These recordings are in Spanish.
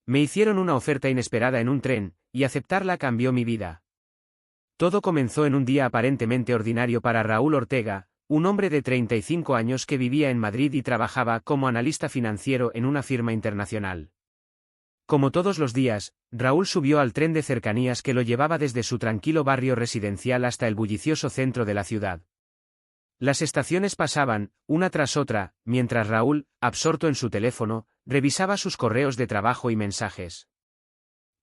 Me hicieron una oferta inesperada en un tren, y aceptarla cambió mi vida. Todo comenzó en un día aparentemente ordinario para Raúl Ortega, un hombre de 35 años que vivía en Madrid y trabajaba como analista financiero en una firma internacional. Como todos los días, Raúl subió al tren de cercanías que lo llevaba desde su tranquilo barrio residencial hasta el bullicioso centro de la ciudad. Las estaciones pasaban, una tras otra, mientras Raúl, absorto en su teléfono, revisaba sus correos de trabajo y mensajes.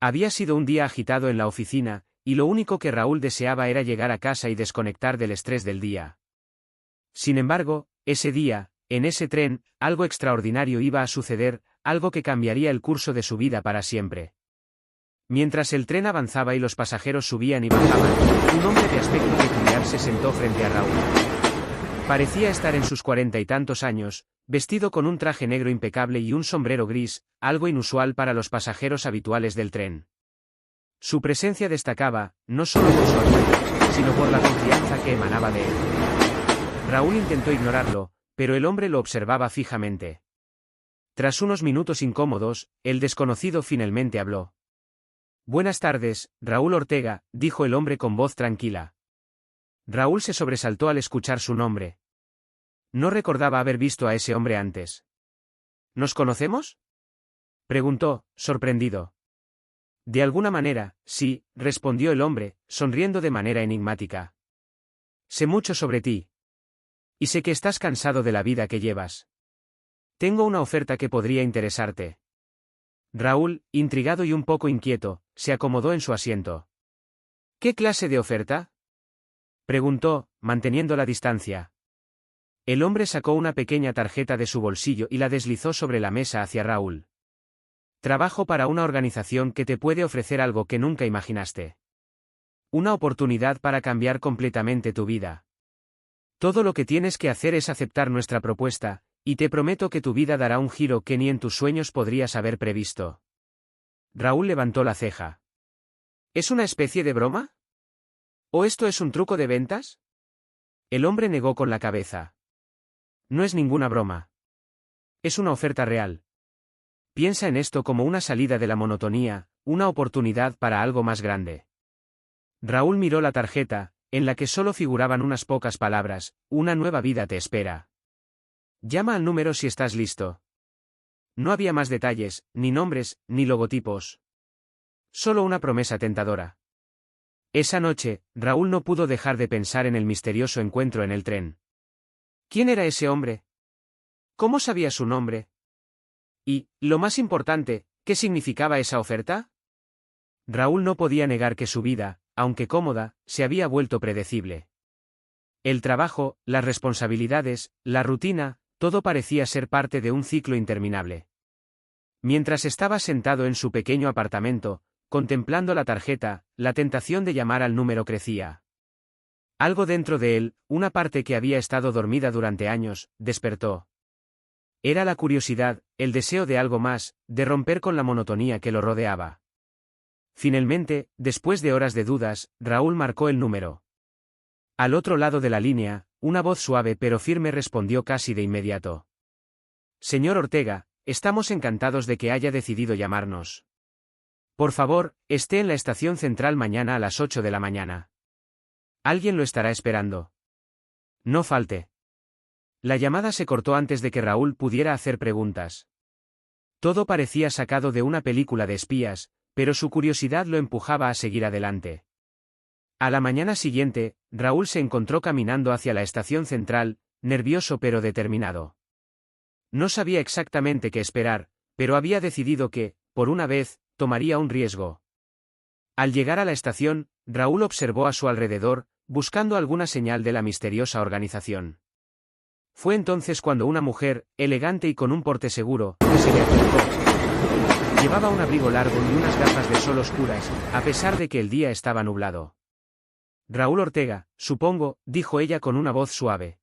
Había sido un día agitado en la oficina, y lo único que Raúl deseaba era llegar a casa y desconectar del estrés del día. Sin embargo, ese día, en ese tren, algo extraordinario iba a suceder, algo que cambiaría el curso de su vida para siempre. Mientras el tren avanzaba y los pasajeros subían y bajaban, un hombre de aspecto peculiar se sentó frente a Raúl. Parecía estar en sus 40 y tantos años, vestido con un traje negro impecable y un sombrero gris, algo inusual para los pasajeros habituales del tren. Su presencia destacaba, no solo por su atuendo, sino por la confianza que emanaba de él. Raúl intentó ignorarlo, pero el hombre lo observaba fijamente. Tras unos minutos incómodos, el desconocido finalmente habló. «Buenas tardes, Raúl Ortega», dijo el hombre con voz tranquila. Raúl se sobresaltó al escuchar su nombre. No recordaba haber visto a ese hombre antes. ¿Nos conocemos?, preguntó, sorprendido. De alguna manera, sí, respondió el hombre, sonriendo de manera enigmática. Sé mucho sobre ti. Y sé que estás cansado de la vida que llevas. Tengo una oferta que podría interesarte. Raúl, intrigado y un poco inquieto, se acomodó en su asiento. ¿Qué clase de oferta?, preguntó, manteniendo la distancia. El hombre sacó una pequeña tarjeta de su bolsillo y la deslizó sobre la mesa hacia Raúl. Trabajo para una organización que te puede ofrecer algo que nunca imaginaste. Una oportunidad para cambiar completamente tu vida. Todo lo que tienes que hacer es aceptar nuestra propuesta, y te prometo que tu vida dará un giro que ni en tus sueños podrías haber previsto. Raúl levantó la ceja. ¿Es una especie de broma? ¿O esto es un truco de ventas? El hombre negó con la cabeza. No es ninguna broma. Es una oferta real. Piensa en esto como una salida de la monotonía, una oportunidad para algo más grande. Raúl miró la tarjeta, en la que solo figuraban unas pocas palabras: una nueva vida te espera. Llama al número si estás listo. No había más detalles, ni nombres, ni logotipos. Solo una promesa tentadora. Esa noche, Raúl no pudo dejar de pensar en el misterioso encuentro en el tren. ¿Quién era ese hombre? ¿Cómo sabía su nombre? Y, lo más importante, ¿qué significaba esa oferta? Raúl no podía negar que su vida, aunque cómoda, se había vuelto predecible. El trabajo, las responsabilidades, la rutina, todo parecía ser parte de un ciclo interminable. Mientras estaba sentado en su pequeño apartamento, contemplando la tarjeta, la tentación de llamar al número crecía. Algo dentro de él, una parte que había estado dormida durante años, despertó. Era la curiosidad, el deseo de algo más, de romper con la monotonía que lo rodeaba. Finalmente, después de horas de dudas, Raúl marcó el número. Al otro lado de la línea, una voz suave pero firme respondió casi de inmediato. Señor Ortega, estamos encantados de que haya decidido llamarnos. Por favor, esté en la estación central mañana a las 8 de la mañana. Alguien lo estará esperando. No falte. La llamada se cortó antes de que Raúl pudiera hacer preguntas. Todo parecía sacado de una película de espías, pero su curiosidad lo empujaba a seguir adelante. A la mañana siguiente, Raúl se encontró caminando hacia la estación central, nervioso pero determinado. No sabía exactamente qué esperar, pero había decidido que, por una vez, tomaría un riesgo. Al llegar a la estación, Raúl observó a su alrededor, buscando alguna señal de la misteriosa organización. Fue entonces cuando una mujer, elegante y con un porte seguro, se le acercó. Llevaba un abrigo largo y unas gafas de sol oscuras, a pesar de que el día estaba nublado. Raúl Ortega, supongo, dijo ella con una voz suave.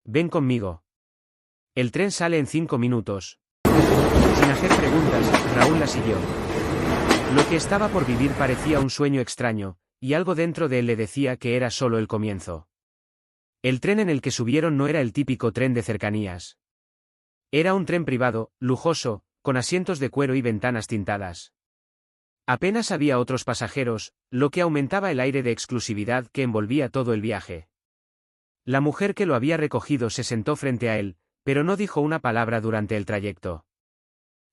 Ven conmigo. El tren sale en 5 minutos. Sin hacer preguntas, Raúl la siguió. Lo que estaba por vivir parecía un sueño extraño, y algo dentro de él le decía que era solo el comienzo. El tren en el que subieron no era el típico tren de cercanías. Era un tren privado, lujoso, con asientos de cuero y ventanas tintadas. Apenas había otros pasajeros, lo que aumentaba el aire de exclusividad que envolvía todo el viaje. La mujer que lo había recogido se sentó frente a él, pero no dijo una palabra durante el trayecto.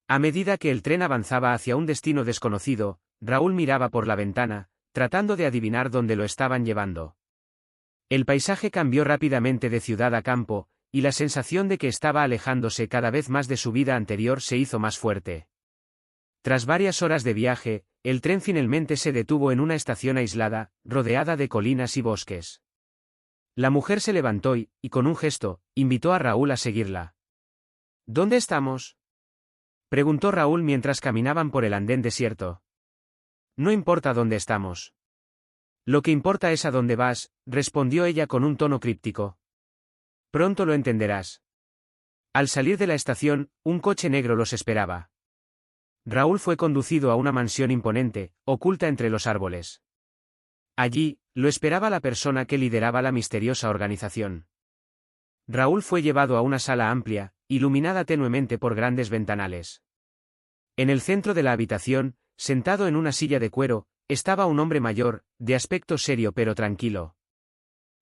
A medida que el tren avanzaba hacia un destino desconocido, Raúl miraba por la ventana, tratando de adivinar dónde lo estaban llevando. El paisaje cambió rápidamente de ciudad a campo, y la sensación de que estaba alejándose cada vez más de su vida anterior se hizo más fuerte. Tras varias horas de viaje, el tren finalmente se detuvo en una estación aislada, rodeada de colinas y bosques. La mujer se levantó y, con un gesto, invitó a Raúl a seguirla. ¿Dónde estamos?, preguntó Raúl mientras caminaban por el andén desierto. No importa dónde estamos. Lo que importa es a dónde vas, respondió ella con un tono críptico. Pronto lo entenderás. Al salir de la estación, un coche negro los esperaba. Raúl fue conducido a una mansión imponente, oculta entre los árboles. Allí, lo esperaba la persona que lideraba la misteriosa organización. Raúl fue llevado a una sala amplia, iluminada tenuemente por grandes ventanales. En el centro de la habitación, sentado en una silla de cuero, estaba un hombre mayor, de aspecto serio pero tranquilo.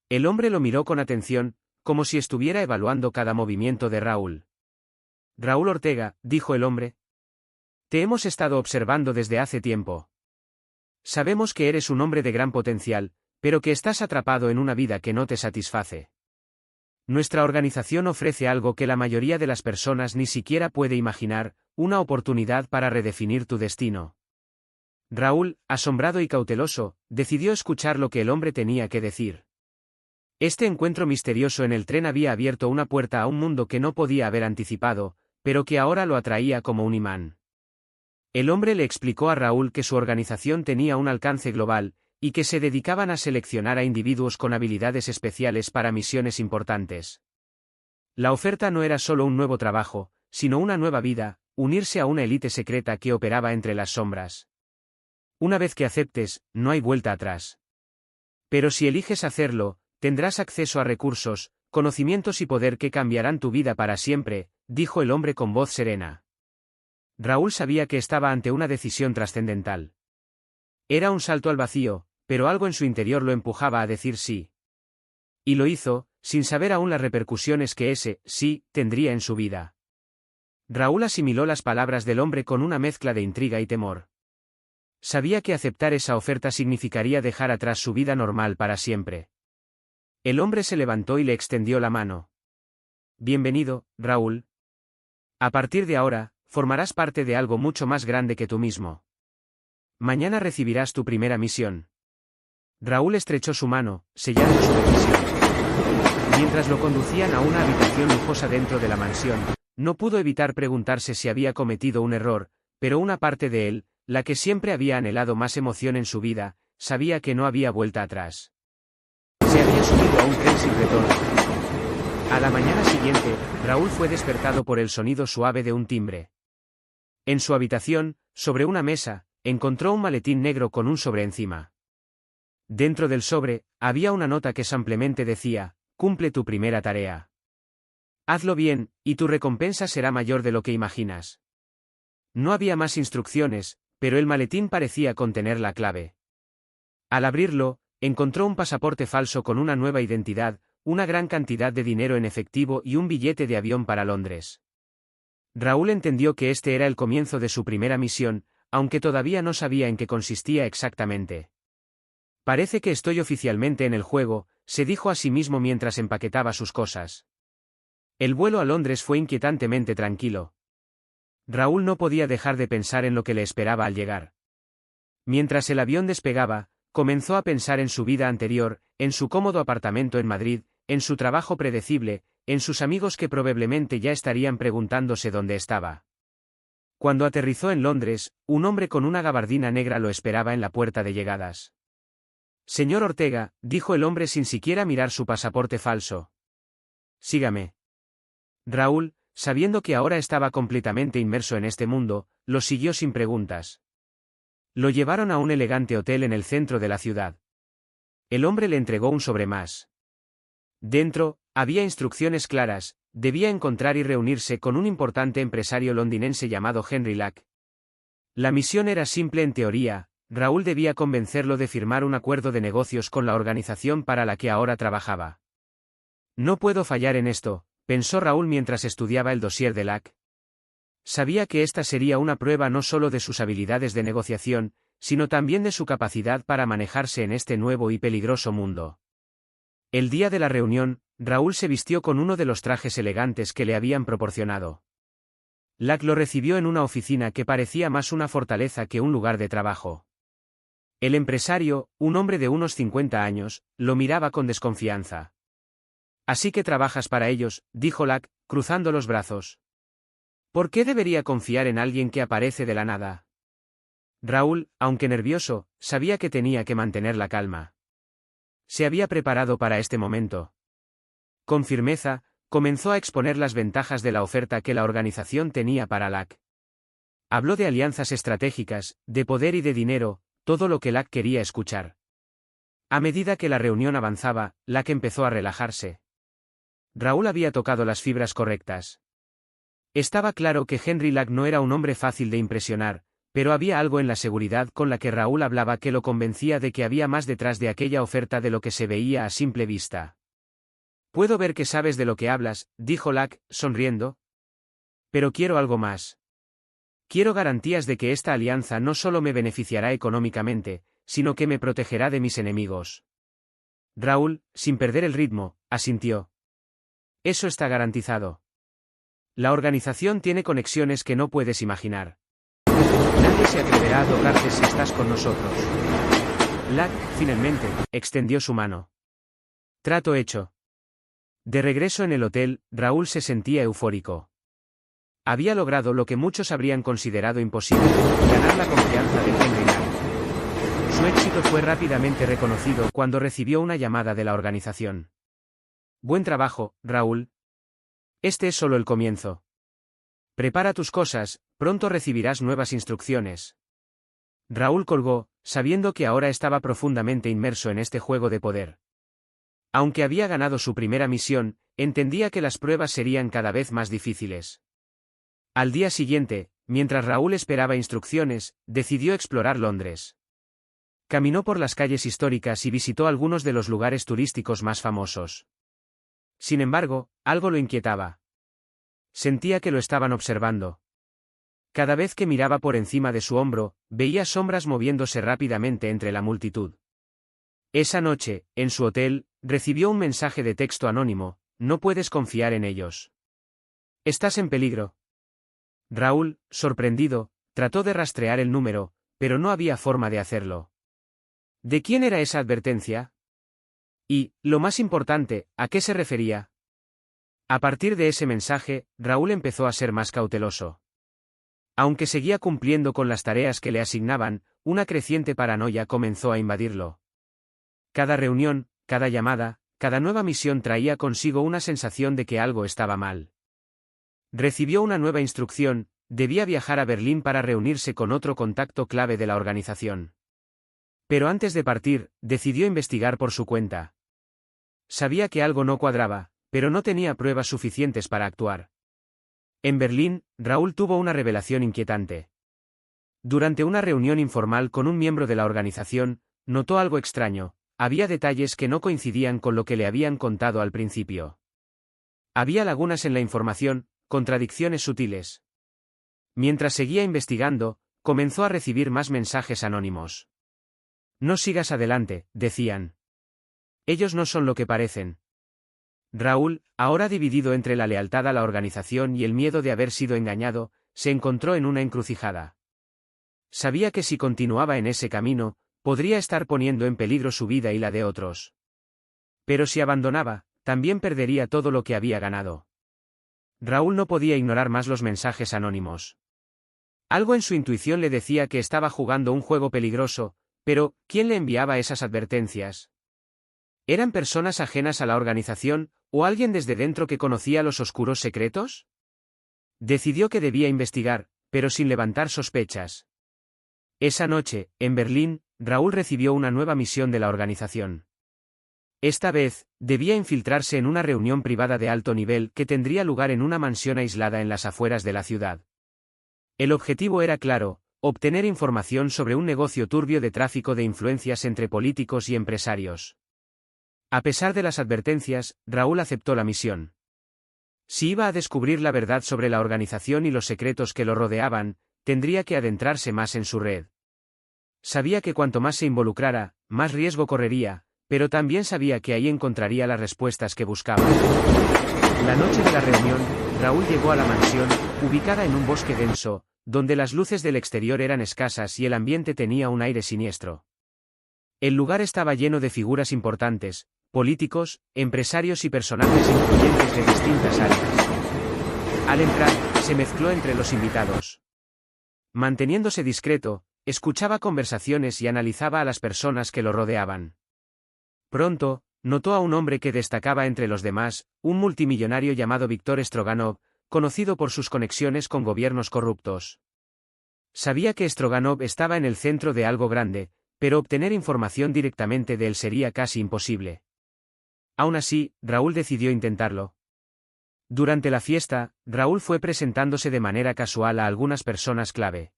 El hombre lo miró con atención, como si estuviera evaluando cada movimiento de Raúl. Raúl Ortega, dijo el hombre. Te hemos estado observando desde hace tiempo. Sabemos que eres un hombre de gran potencial, pero que estás atrapado en una vida que no te satisface. Nuestra organización ofrece algo que la mayoría de las personas ni siquiera puede imaginar, una oportunidad para redefinir tu destino. Raúl, asombrado y cauteloso, decidió escuchar lo que el hombre tenía que decir. Este encuentro misterioso en el tren había abierto una puerta a un mundo que no podía haber anticipado, pero que ahora lo atraía como un imán. El hombre le explicó a Raúl que su organización tenía un alcance global, y que se dedicaban a seleccionar a individuos con habilidades especiales para misiones importantes. La oferta no era solo un nuevo trabajo, sino una nueva vida, unirse a una élite secreta que operaba entre las sombras. Una vez que aceptes, no hay vuelta atrás. Pero si eliges hacerlo, tendrás acceso a recursos, conocimientos y poder que cambiarán tu vida para siempre, dijo el hombre con voz serena. Raúl sabía que estaba ante una decisión trascendental. Era un salto al vacío, pero algo en su interior lo empujaba a decir sí. Y lo hizo, sin saber aún las repercusiones que ese sí tendría en su vida. Raúl asimiló las palabras del hombre con una mezcla de intriga y temor. Sabía que aceptar esa oferta significaría dejar atrás su vida normal para siempre. El hombre se levantó y le extendió la mano. Bienvenido, Raúl. A partir de ahora, formarás parte de algo mucho más grande que tú mismo. Mañana recibirás tu primera misión. Raúl estrechó su mano, sellando su decisión. Mientras lo conducían a una habitación lujosa dentro de la mansión, no pudo evitar preguntarse si había cometido un error, pero una parte de él, la que siempre había anhelado más emoción en su vida, sabía que no había vuelta atrás. Se había subido a un tren sin retorno. A la mañana siguiente, Raúl fue despertado por el sonido suave de un timbre. En su habitación, sobre una mesa, encontró un maletín negro con un sobre encima. Dentro del sobre, había una nota que simplemente decía: cumple tu primera tarea. Hazlo bien, y tu recompensa será mayor de lo que imaginas. No había más instrucciones, pero el maletín parecía contener la clave. Al abrirlo, encontró un pasaporte falso con una nueva identidad, una gran cantidad de dinero en efectivo y un billete de avión para Londres. Raúl entendió que este era el comienzo de su primera misión, aunque todavía no sabía en qué consistía exactamente. Parece que estoy oficialmente en el juego, se dijo a sí mismo mientras empaquetaba sus cosas. El vuelo a Londres fue inquietantemente tranquilo. Raúl no podía dejar de pensar en lo que le esperaba al llegar. Mientras el avión despegaba, comenzó a pensar en su vida anterior, en su cómodo apartamento en Madrid, en su trabajo predecible, en sus amigos que probablemente ya estarían preguntándose dónde estaba. Cuando aterrizó en Londres, un hombre con una gabardina negra lo esperaba en la puerta de llegadas. Señor Ortega, dijo el hombre sin siquiera mirar su pasaporte falso. Sígame. Raúl, sabiendo que ahora estaba completamente inmerso en este mundo, lo siguió sin preguntas. Lo llevaron a un elegante hotel en el centro de la ciudad. El hombre le entregó un sobre más. Dentro, Había instrucciones claras: debía encontrar y reunirse con un importante empresario londinense llamado Henry Lack. La misión era simple en teoría: Raúl debía convencerlo de firmar un acuerdo de negocios con la organización para la que ahora trabajaba. No puedo fallar en esto, pensó Raúl mientras estudiaba el dossier de Lack. Sabía que esta sería una prueba no solo de sus habilidades de negociación, sino también de su capacidad para manejarse en este nuevo y peligroso mundo. El día de la reunión, Raúl se vistió con uno de los trajes elegantes que le habían proporcionado. Lack lo recibió en una oficina que parecía más una fortaleza que un lugar de trabajo. El empresario, un hombre de unos 50 años, lo miraba con desconfianza. «Así que trabajas para ellos», dijo Lack, cruzando los brazos. «¿Por qué debería confiar en alguien que aparece de la nada?» Raúl, aunque nervioso, sabía que tenía que mantener la calma. Se había preparado para este momento. Con firmeza, comenzó a exponer las ventajas de la oferta que la organización tenía para Lack. Habló de alianzas estratégicas, de poder y de dinero, todo lo que Lack quería escuchar. A medida que la reunión avanzaba, Lack empezó a relajarse. Raúl había tocado las fibras correctas. Estaba claro que Henry Lack no era un hombre fácil de impresionar, pero había algo en la seguridad con la que Raúl hablaba que lo convencía de que había más detrás de aquella oferta de lo que se veía a simple vista. «Puedo ver que sabes de lo que hablas», dijo Lack, sonriendo. «Pero quiero algo más. Quiero garantías de que esta alianza no solo me beneficiará económicamente, sino que me protegerá de mis enemigos». Raúl, sin perder el ritmo, asintió. «Eso está garantizado. La organización tiene conexiones que no puedes imaginar. Nadie se atreverá a tocarte si estás con nosotros». Lack, finalmente, extendió su mano. Trato hecho. De regreso en el hotel, Raúl se sentía eufórico. Había logrado lo que muchos habrían considerado imposible: ganar la confianza de Henry Lack. Su éxito fue rápidamente reconocido cuando recibió una llamada de la organización. «Buen trabajo, Raúl. Este es solo el comienzo. Prepara tus cosas, pronto recibirás nuevas instrucciones». Raúl colgó, sabiendo que ahora estaba profundamente inmerso en este juego de poder. Aunque había ganado su primera misión, entendía que las pruebas serían cada vez más difíciles. Al día siguiente, mientras Raúl esperaba instrucciones, decidió explorar Londres. Caminó por las calles históricas y visitó algunos de los lugares turísticos más famosos. Sin embargo, algo lo inquietaba. Sentía que lo estaban observando. Cada vez que miraba por encima de su hombro, veía sombras moviéndose rápidamente entre la multitud. Esa noche, en su hotel, recibió un mensaje de texto anónimo: «No puedes confiar en ellos. Estás en peligro». Raúl, sorprendido, trató de rastrear el número, pero no había forma de hacerlo. ¿De quién era esa advertencia? Y, lo más importante, ¿a qué se refería? A partir de ese mensaje, Raúl empezó a ser más cauteloso. Aunque seguía cumpliendo con las tareas que le asignaban, una creciente paranoia comenzó a invadirlo. Cada reunión, cada llamada, cada nueva misión traía consigo una sensación de que algo estaba mal. Recibió una nueva instrucción: debía viajar a Berlín para reunirse con otro contacto clave de la organización. Pero antes de partir, decidió investigar por su cuenta. Sabía que algo no cuadraba, pero no tenía pruebas suficientes para actuar. En Berlín, Raúl tuvo una revelación inquietante. Durante una reunión informal con un miembro de la organización, notó algo extraño: había detalles que no coincidían con lo que le habían contado al principio. Había lagunas en la información, contradicciones sutiles. Mientras seguía investigando, comenzó a recibir más mensajes anónimos. «No sigas adelante», decían. «Ellos no son lo que parecen». Raúl, ahora dividido entre la lealtad a la organización y el miedo de haber sido engañado, se encontró en una encrucijada. Sabía que si continuaba en ese camino, podría estar poniendo en peligro su vida y la de otros. Pero si abandonaba, también perdería todo lo que había ganado. Raúl no podía ignorar más los mensajes anónimos. Algo en su intuición le decía que estaba jugando un juego peligroso, pero ¿quién le enviaba esas advertencias? ¿Eran personas ajenas a la organización, o alguien desde dentro que conocía los oscuros secretos? Decidió que debía investigar, pero sin levantar sospechas. Esa noche, en Berlín, Raúl recibió una nueva misión de la organización. Esta vez, debía infiltrarse en una reunión privada de alto nivel que tendría lugar en una mansión aislada en las afueras de la ciudad. El objetivo era claro: obtener información sobre un negocio turbio de tráfico de influencias entre políticos y empresarios. A pesar de las advertencias, Raúl aceptó la misión. Si iba a descubrir la verdad sobre la organización y los secretos que lo rodeaban, tendría que adentrarse más en su red. Sabía que cuanto más se involucrara, más riesgo correría, pero también sabía que ahí encontraría las respuestas que buscaba. La noche de la reunión, Raúl llegó a la mansión, ubicada en un bosque denso, donde las luces del exterior eran escasas y el ambiente tenía un aire siniestro. El lugar estaba lleno de figuras importantes: políticos, empresarios y personajes influyentes de distintas áreas. Al entrar, se mezcló entre los invitados. Manteniéndose discreto, escuchaba conversaciones y analizaba a las personas que lo rodeaban. Pronto, notó a un hombre que destacaba entre los demás, un multimillonario llamado Víctor Stroganov, conocido por sus conexiones con gobiernos corruptos. Sabía que Stroganov estaba en el centro de algo grande, pero obtener información directamente de él sería casi imposible. Aún así, Raúl decidió intentarlo. Durante la fiesta, Raúl fue presentándose de manera casual a algunas personas clave.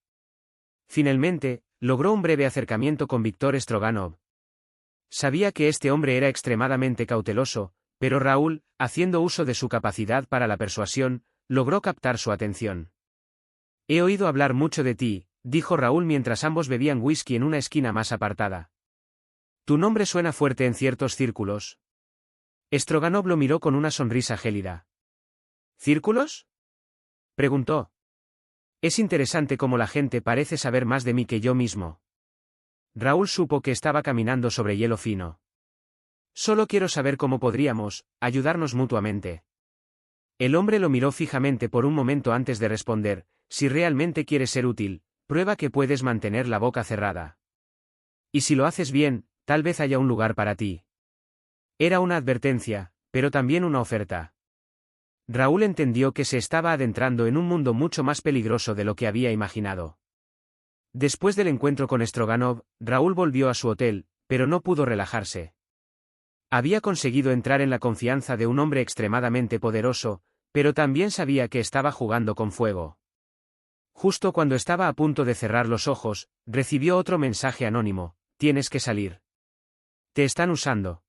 Finalmente, logró un breve acercamiento con Víctor Stroganov. Sabía que este hombre era extremadamente cauteloso, pero Raúl, haciendo uso de su capacidad para la persuasión, logró captar su atención. «He oído hablar mucho de ti», dijo Raúl mientras ambos bebían whisky en una esquina más apartada. «Tu nombre suena fuerte en ciertos círculos». Stroganov lo miró con una sonrisa gélida. «¿Círculos?», preguntó. «Es interesante cómo la gente parece saber más de mí que yo mismo». Raúl supo que estaba caminando sobre hielo fino. «Solo quiero saber cómo podríamos ayudarnos mutuamente». El hombre lo miró fijamente por un momento antes de responder: «Si realmente quieres ser útil, prueba que puedes mantener la boca cerrada. Y si lo haces bien, tal vez haya un lugar para ti». Era una advertencia, pero también una oferta. Raúl entendió que se estaba adentrando en un mundo mucho más peligroso de lo que había imaginado. Después del encuentro con Stroganov, Raúl volvió a su hotel, pero no pudo relajarse. Había conseguido entrar en la confianza de un hombre extremadamente poderoso, pero también sabía que estaba jugando con fuego. Justo cuando estaba a punto de cerrar los ojos, recibió otro mensaje anónimo: «Tienes que salir. Te están usando».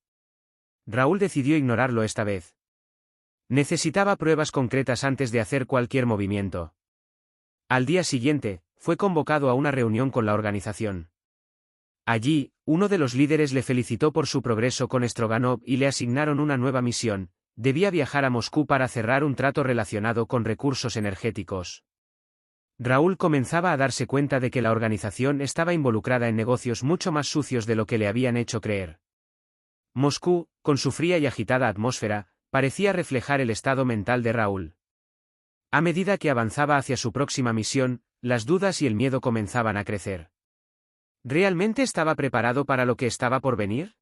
Raúl decidió ignorarlo esta vez. Necesitaba pruebas concretas antes de hacer cualquier movimiento. Al día siguiente, fue convocado a una reunión con la organización. Allí, uno de los líderes le felicitó por su progreso con Stroganov y le asignaron una nueva misión: debía viajar a Moscú para cerrar un trato relacionado con recursos energéticos. Raúl comenzaba a darse cuenta de que la organización estaba involucrada en negocios mucho más sucios de lo que le habían hecho creer. Moscú, con su fría y agitada atmósfera, parecía reflejar el estado mental de Raúl. A medida que avanzaba hacia su próxima misión, las dudas y el miedo comenzaban a crecer. ¿Realmente estaba preparado para lo que estaba por venir?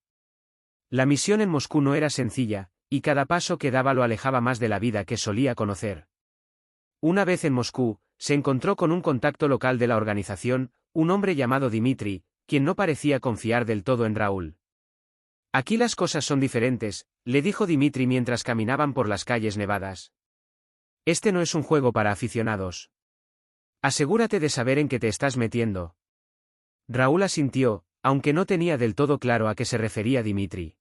La misión en Moscú no era sencilla, y cada paso que daba lo alejaba más de la vida que solía conocer. Una vez en Moscú, se encontró con un contacto local de la organización, un hombre llamado Dmitri, quien no parecía confiar del todo en Raúl. «Aquí las cosas son diferentes», le dijo Dmitri mientras caminaban por las calles nevadas. «Este no es un juego para aficionados. Asegúrate de saber en qué te estás metiendo». Raúl asintió, aunque no tenía del todo claro a qué se refería Dmitri.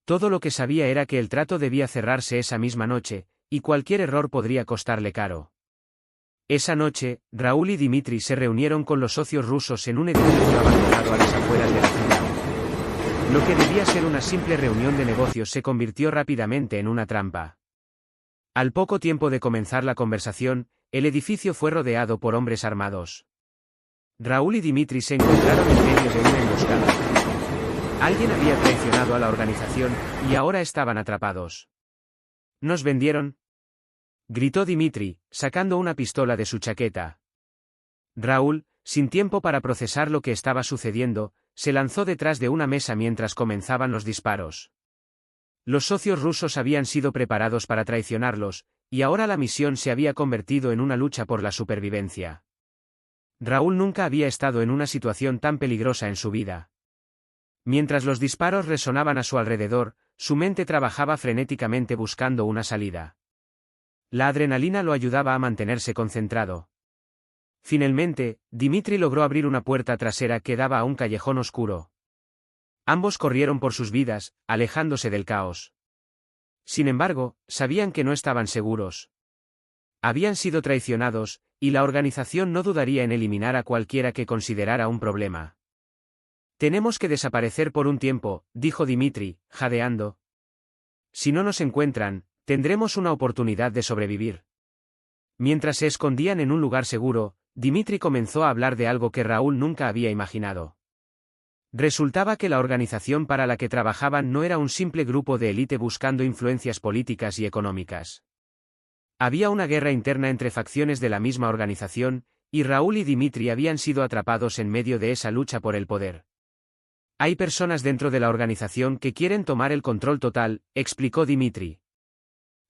Todo lo que sabía era que el trato debía cerrarse esa misma noche, y cualquier error podría costarle caro. Esa noche, Raúl y Dmitri se reunieron con los socios rusos en un edificio abandonado a las afueras de la ciudad. Lo que debía ser una simple reunión de negocios se convirtió rápidamente en una trampa. Al poco tiempo de comenzar la conversación, el edificio fue rodeado por hombres armados. Raúl y Dmitri se encontraron en medio de una emboscada. Alguien había traicionado a la organización, y ahora estaban atrapados. «¿Nos vendieron?», gritó Dmitri, sacando una pistola de su chaqueta. Raúl, sin tiempo para procesar lo que estaba sucediendo, se lanzó detrás de una mesa mientras comenzaban los disparos. Los socios rusos habían sido preparados para traicionarlos, y ahora la misión se había convertido en una lucha por la supervivencia. Raúl nunca había estado en una situación tan peligrosa en su vida. Mientras los disparos resonaban a su alrededor, su mente trabajaba frenéticamente buscando una salida. La adrenalina lo ayudaba a mantenerse concentrado. Finalmente, Dimitri logró abrir una puerta trasera que daba a un callejón oscuro. Ambos corrieron por sus vidas, alejándose del caos. Sin embargo, sabían que no estaban seguros. Habían sido traicionados, y la organización no dudaría en eliminar a cualquiera que considerara un problema. Tenemos que desaparecer por un tiempo, dijo Dimitri, jadeando. Si no nos encuentran, tendremos una oportunidad de sobrevivir. Mientras se escondían en un lugar seguro, Dimitri comenzó a hablar de algo que Raúl nunca había imaginado. Resultaba que la organización para la que trabajaban no era un simple grupo de élite buscando influencias políticas y económicas. Había una guerra interna entre facciones de la misma organización, y Raúl y Dimitri habían sido atrapados en medio de esa lucha por el poder. Hay personas dentro de la organización que quieren tomar el control total, explicó Dimitri.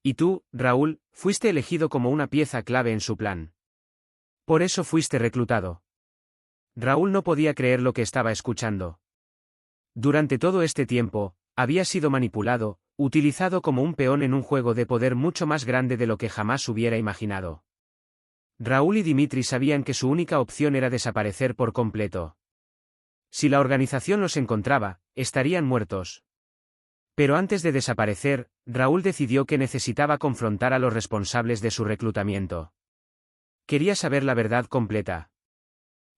Y tú, Raúl, fuiste elegido como una pieza clave en su plan. Por eso fuiste reclutado. Raúl no podía creer lo que estaba escuchando. Durante todo este tiempo, había sido manipulado, utilizado como un peón en un juego de poder mucho más grande de lo que jamás hubiera imaginado. Raúl y Dimitri sabían que su única opción era desaparecer por completo. Si la organización los encontraba, estarían muertos. Pero antes de desaparecer, Raúl decidió que necesitaba confrontar a los responsables de su reclutamiento. Quería saber la verdad completa.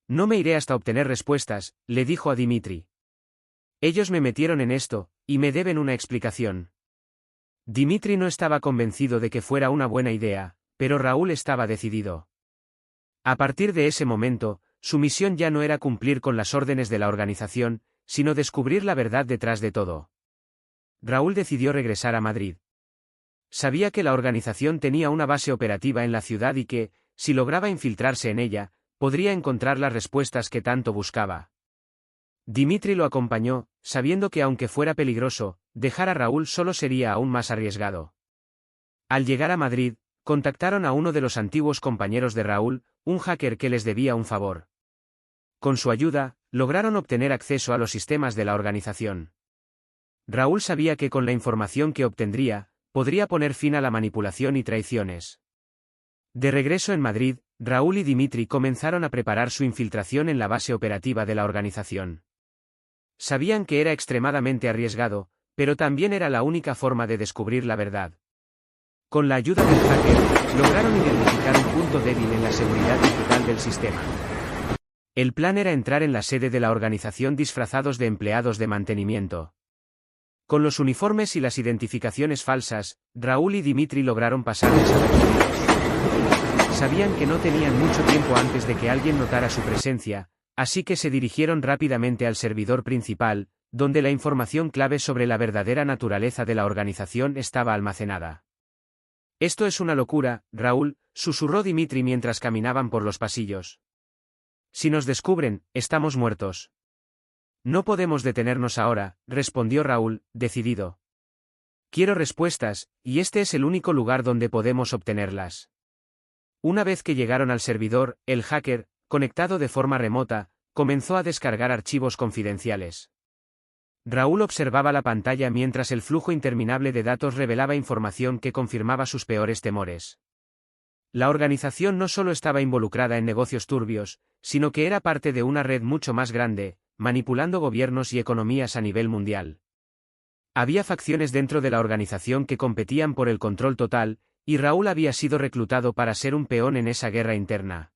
No me iré hasta obtener respuestas, le dijo a Dimitri. Ellos me metieron en esto, y me deben una explicación. Dimitri no estaba convencido de que fuera una buena idea, pero Raúl estaba decidido. A partir de ese momento, su misión ya no era cumplir con las órdenes de la organización, sino descubrir la verdad detrás de todo. Raúl decidió regresar a Madrid. Sabía que la organización tenía una base operativa en la ciudad y que, si lograba infiltrarse en ella, podría encontrar las respuestas que tanto buscaba. Dimitri lo acompañó, sabiendo que aunque fuera peligroso, dejar a Raúl solo sería aún más arriesgado. Al llegar a Madrid, contactaron a uno de los antiguos compañeros de Raúl, un hacker que les debía un favor. Con su ayuda, lograron obtener acceso a los sistemas de la organización. Raúl sabía que con la información que obtendría, podría poner fin a la manipulación y traiciones. De regreso en Madrid, Raúl y Dimitri comenzaron a preparar su infiltración en la base operativa de la organización. Sabían que era extremadamente arriesgado, pero también era la única forma de descubrir la verdad. Con la ayuda del hacker, lograron identificar un punto débil en la seguridad digital del sistema. El plan era entrar en la sede de la organización disfrazados de empleados de mantenimiento. Con los uniformes y las identificaciones falsas, Raúl y Dimitri lograron pasar desapercibidos. Sabían que no tenían mucho tiempo antes de que alguien notara su presencia, así que se dirigieron rápidamente al servidor principal, donde la información clave sobre la verdadera naturaleza de la organización estaba almacenada. Esto es una locura, Raúl, susurró Dimitri mientras caminaban por los pasillos. Si nos descubren, estamos muertos. No podemos detenernos ahora, respondió Raúl, decidido. Quiero respuestas, y este es el único lugar donde podemos obtenerlas. Una vez que llegaron al servidor, el hacker, conectado de forma remota, comenzó a descargar archivos confidenciales. Raúl observaba la pantalla mientras el flujo interminable de datos revelaba información que confirmaba sus peores temores. La organización no solo estaba involucrada en negocios turbios, sino que era parte de una red mucho más grande, manipulando gobiernos y economías a nivel mundial. Había facciones dentro de la organización que competían por el control total, y Raúl había sido reclutado para ser un peón en esa guerra interna.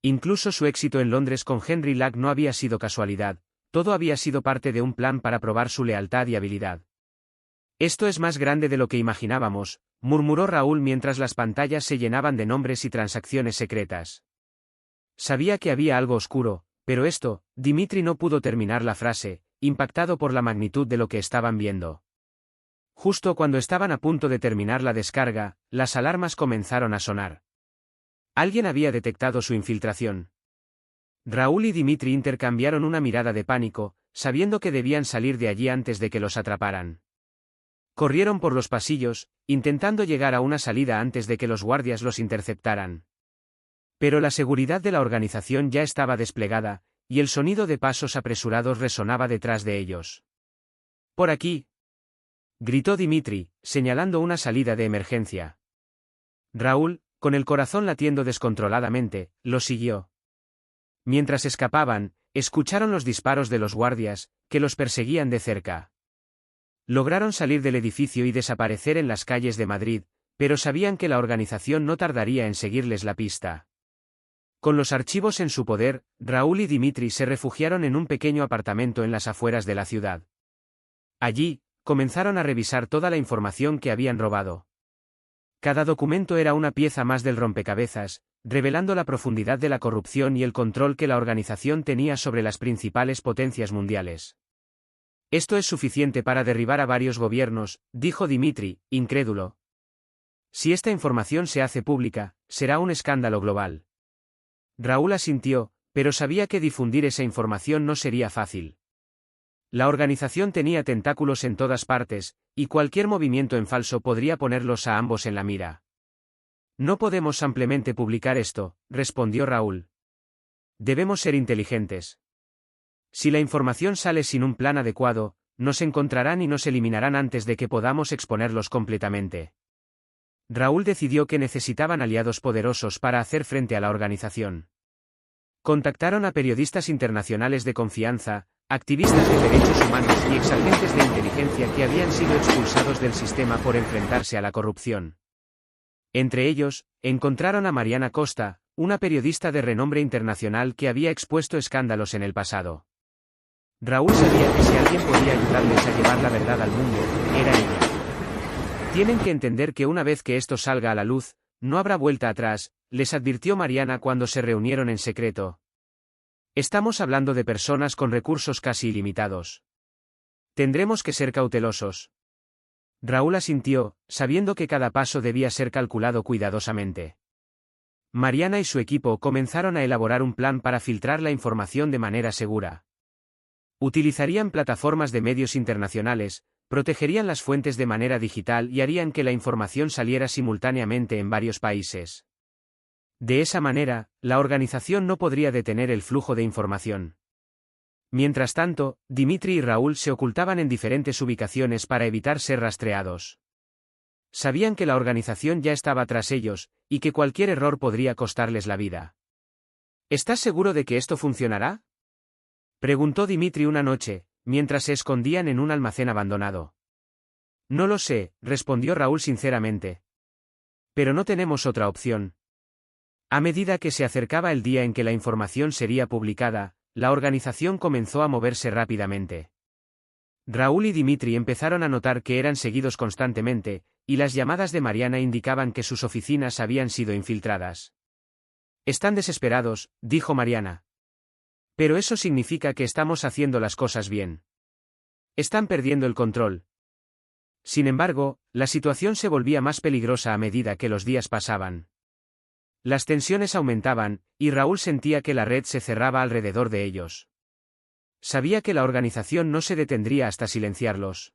Incluso su éxito en Londres con Henry Lack no había sido casualidad, todo había sido parte de un plan para probar su lealtad y habilidad. Esto es más grande de lo que imaginábamos, murmuró Raúl mientras las pantallas se llenaban de nombres y transacciones secretas. Sabía que había algo oscuro, pero Dimitri no pudo terminar la frase, impactado por la magnitud de lo que estaban viendo. Justo cuando estaban a punto de terminar la descarga, las alarmas comenzaron a sonar. Alguien había detectado su infiltración. Raúl y Dimitri intercambiaron una mirada de pánico, sabiendo que debían salir de allí antes de que los atraparan. Corrieron por los pasillos, intentando llegar a una salida antes de que los guardias los interceptaran. Pero la seguridad de la organización ya estaba desplegada, y el sonido de pasos apresurados resonaba detrás de ellos. «Por aquí», gritó Dimitri, señalando una salida de emergencia. Raúl, con el corazón latiendo descontroladamente, lo siguió. Mientras escapaban, escucharon los disparos de los guardias, que los perseguían de cerca. Lograron salir del edificio y desaparecer en las calles de Madrid, pero sabían que la organización no tardaría en seguirles la pista. Con los archivos en su poder, Raúl y Dimitri se refugiaron en un pequeño apartamento en las afueras de la ciudad. Allí, comenzaron a revisar toda la información que habían robado. Cada documento era una pieza más del rompecabezas, revelando la profundidad de la corrupción y el control que la organización tenía sobre las principales potencias mundiales. «Esto es suficiente para derribar a varios gobiernos», dijo Dimitri, incrédulo. «Si esta información se hace pública, será un escándalo global». Raúl asintió, pero sabía que difundir esa información no sería fácil. La organización tenía tentáculos en todas partes, y cualquier movimiento en falso podría ponerlos a ambos en la mira. «No podemos simplemente publicar esto», respondió Raúl. «Debemos ser inteligentes. Si la información sale sin un plan adecuado, nos encontrarán y nos eliminarán antes de que podamos exponerlos completamente». Raúl decidió que necesitaban aliados poderosos para hacer frente a la organización. Contactaron a periodistas internacionales de confianza, activistas de derechos humanos y exagentes de inteligencia que habían sido expulsados del sistema por enfrentarse a la corrupción. Entre ellos, encontraron a Mariana Costa, una periodista de renombre internacional que había expuesto escándalos en el pasado. Raúl sabía que si alguien podía ayudarles a llevar la verdad al mundo, era ella. «Tienen que entender que una vez que esto salga a la luz, no habrá vuelta atrás», les advirtió Mariana cuando se reunieron en secreto. «Estamos hablando de personas con recursos casi ilimitados. Tendremos que ser cautelosos». Raúl asintió, sabiendo que cada paso debía ser calculado cuidadosamente. Mariana y su equipo comenzaron a elaborar un plan para filtrar la información de manera segura. Utilizarían plataformas de medios internacionales, protegerían las fuentes de manera digital y harían que la información saliera simultáneamente en varios países. De esa manera, la organización no podría detener el flujo de información. Mientras tanto, Dimitri y Raúl se ocultaban en diferentes ubicaciones para evitar ser rastreados. Sabían que la organización ya estaba tras ellos, y que cualquier error podría costarles la vida. «¿Estás seguro de que esto funcionará?», preguntó Dimitri una noche, mientras se escondían en un almacén abandonado. «No lo sé», respondió Raúl sinceramente. «Pero no tenemos otra opción». A medida que se acercaba el día en que la información sería publicada, la organización comenzó a moverse rápidamente. Raúl y Dimitri empezaron a notar que eran seguidos constantemente, y las llamadas de Mariana indicaban que sus oficinas habían sido infiltradas. «Están desesperados», dijo Mariana. «Pero eso significa que estamos haciendo las cosas bien. Están perdiendo el control». Sin embargo, la situación se volvía más peligrosa a medida que los días pasaban. Las tensiones aumentaban, y Raúl sentía que la red se cerraba alrededor de ellos. Sabía que la organización no se detendría hasta silenciarlos.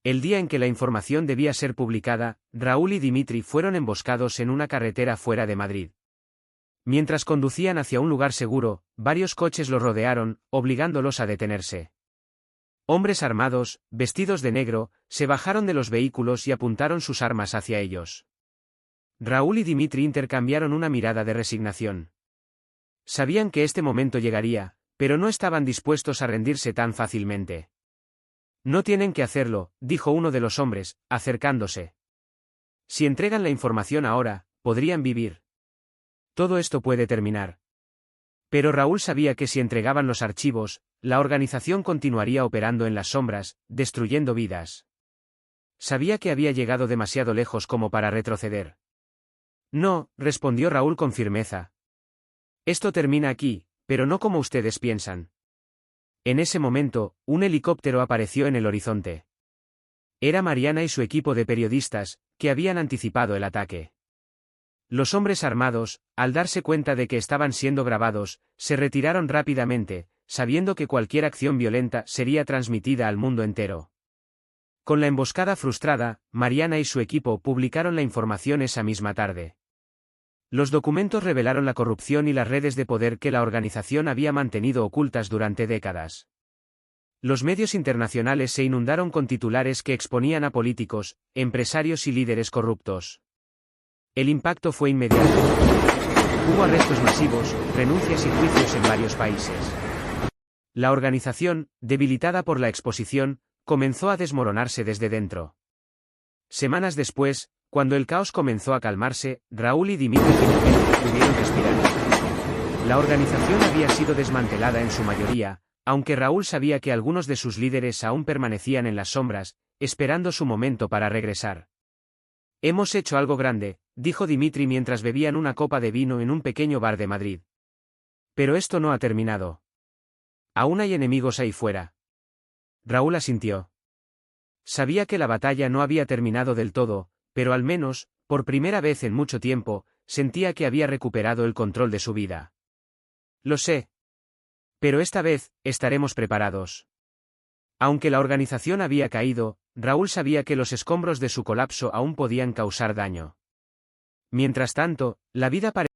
El día en que la información debía ser publicada, Raúl y Dimitri fueron emboscados en una carretera fuera de Madrid. Mientras conducían hacia un lugar seguro, varios coches los rodearon, obligándolos a detenerse. Hombres armados, vestidos de negro, se bajaron de los vehículos y apuntaron sus armas hacia ellos. Raúl y Dimitri intercambiaron una mirada de resignación. Sabían que este momento llegaría, pero no estaban dispuestos a rendirse tan fácilmente. «No tienen que hacerlo», dijo uno de los hombres, acercándose. «Si entregan la información ahora, podrían vivir. Todo esto puede terminar». Pero Raúl sabía que si entregaban los archivos, la organización continuaría operando en las sombras, destruyendo vidas. Sabía que había llegado demasiado lejos como para retroceder. «No», respondió Raúl con firmeza. «Esto termina aquí, pero no como ustedes piensan». En ese momento, un helicóptero apareció en el horizonte. Era Mariana y su equipo de periodistas, que habían anticipado el ataque. Los hombres armados, al darse cuenta de que estaban siendo grabados, se retiraron rápidamente, sabiendo que cualquier acción violenta sería transmitida al mundo entero. Con la emboscada frustrada, Mariana y su equipo publicaron la información esa misma tarde. Los documentos revelaron la corrupción y las redes de poder que la organización había mantenido ocultas durante décadas. Los medios internacionales se inundaron con titulares que exponían a políticos, empresarios y líderes corruptos. El impacto fue inmediato. Hubo arrestos masivos, renuncias y juicios en varios países. La organización, debilitada por la exposición, comenzó a desmoronarse desde dentro. Semanas después, cuando el caos comenzó a calmarse, Raúl y Dimitri finalmente pudieron respirar. La organización había sido desmantelada en su mayoría, aunque Raúl sabía que algunos de sus líderes aún permanecían en las sombras, esperando su momento para regresar. Hemos hecho algo grande, dijo Dimitri mientras bebían una copa de vino en un pequeño bar de Madrid. Pero esto no ha terminado. Aún hay enemigos ahí fuera. Raúl asintió. Sabía que la batalla no había terminado del todo, pero al menos, por primera vez en mucho tiempo, sentía que había recuperado el control de su vida. Lo sé. Pero esta vez, estaremos preparados. Aunque la organización había caído, Raúl sabía que los escombros de su colapso aún podían causar daño. Mientras tanto, la vida parecía